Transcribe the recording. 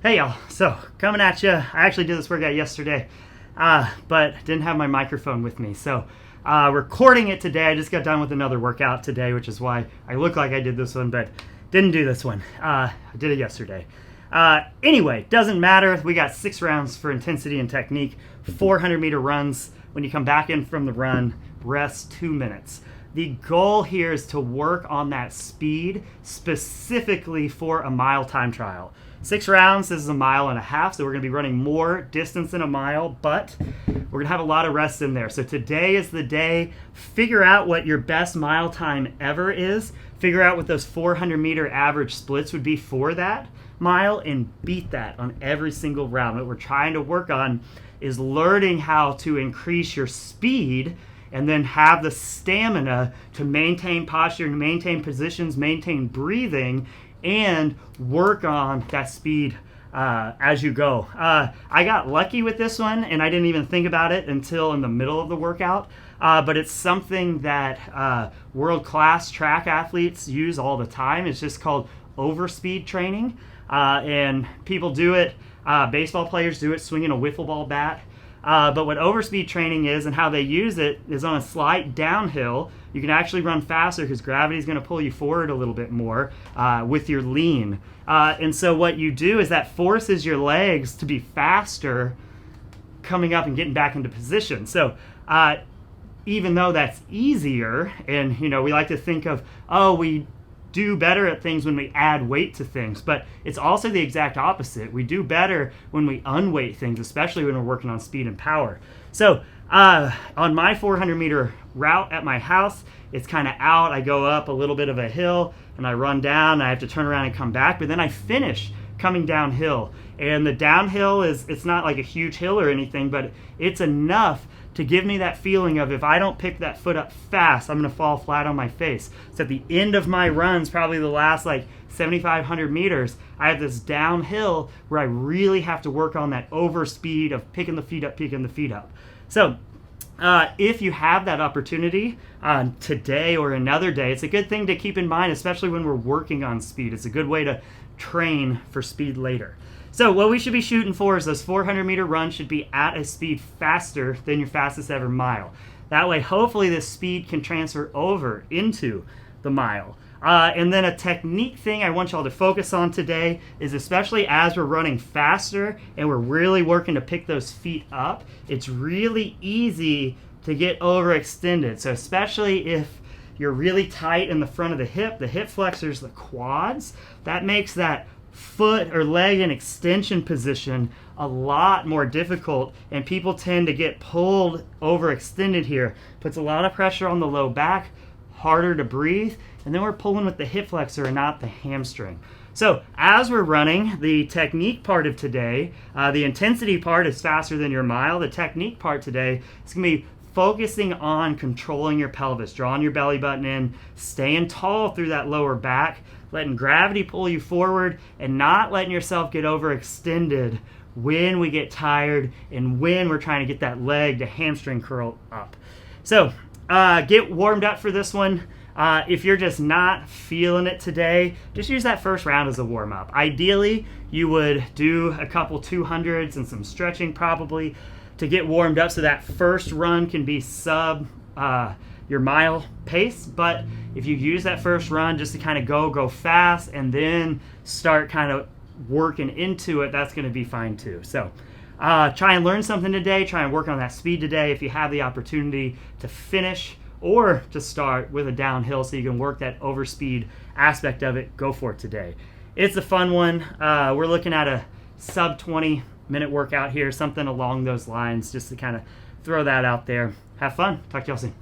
Hey y'all, so coming at you. I actually did this workout yesterday, but didn't have my microphone with me. So recording it today. I just got done with another workout today, which is why I look like I did this one, but didn't do this one. I did it yesterday. Anyway, doesn't matter. We got 6 rounds for intensity and technique, 400-meter runs. When you come back in from the run, rest 2 minutes. The goal here is to work on that speed specifically for a mile time trial. 6 rounds, this is 1.5 miles, so we're going to be running more distance than a mile, but we're going to have a lot of rest in there. So today is the day. Figure out what your best mile time ever is. Figure out what those 400-meter average splits would be for that mile and beat that on every single round. What we're trying to work on is learning how to increase your speed and then have the stamina to maintain posture, maintain positions, maintain breathing, and work on that speed as you go. I got lucky with this one, and I didn't even think about it until in the middle of the workout, but it's something that world-class track athletes use all the time. It's just called Overspeed Training, and people do it, baseball players do it swinging a wiffle ball bat. But what overspeed training is and how they use it is on a slight downhill. You can actually run faster because gravity is going to pull you forward a little bit more with your lean. And so what you do is that forces your legs to be faster coming up and getting back into position. So even though that's easier, and we like to think of, we do better at things when we add weight to things, but it's also the exact opposite. We do better when we unweight things, especially when we're working on speed and power. So on my 400-meter route at my house, it's kind of out. I go up a little bit of a hill and I run down. I have to turn around and come back, but then I finish coming downhill. And the downhill it's not like a huge hill or anything, but it's enough to give me that feeling of if I don't pick that foot up fast, I'm going to fall flat on my face. So at the end of my runs, probably the last 7,500 meters, I have this downhill where I really have to work on that overspeed of picking the feet up. So if you have that opportunity today or another day, it's a good thing to keep in mind, especially when we're working on speed. It's a good way to train for speed later. So what we should be shooting for is those 400-meter runs should be at a speed faster than your fastest ever mile. That way, hopefully, this speed can transfer over into the mile. And then a technique thing I want y'all to focus on today is, especially as we're running faster and we're really working to pick those feet up, it's really easy to get overextended. So especially if you're really tight in the front of the hip flexors, the quads, that makes that foot or leg in extension position a lot more difficult, and people tend to get pulled overextended here. Puts a lot of pressure on the low back, harder to breathe, and then we're pulling with the hip flexor and not the hamstring. So as we're running, the technique part of today, the intensity part is faster than your mile. The technique part today is going to be focusing on controlling your pelvis, drawing your belly button in, staying tall through that lower back, letting gravity pull you forward, and not letting yourself get overextended when we get tired and when we're trying to get that leg to hamstring curl up. So get warmed up for this one. If you're just not feeling it today, just use that first round as a warm-up. Ideally, you would do a couple 200s and some stretching probably to get warmed up so that first run can be sub your mile pace. But if you use that first run just to kind of go fast and then start kind of working into it, that's going to be fine too. So try and learn something today. Try and work on that speed today if you have the opportunity to finish or to start with a downhill so you can work that overspeed aspect of it. Go for it today. It's a fun one. We're looking at a sub 20-minute workout here, something along those lines, just to kind of throw that out there. Have fun. Talk to y'all soon.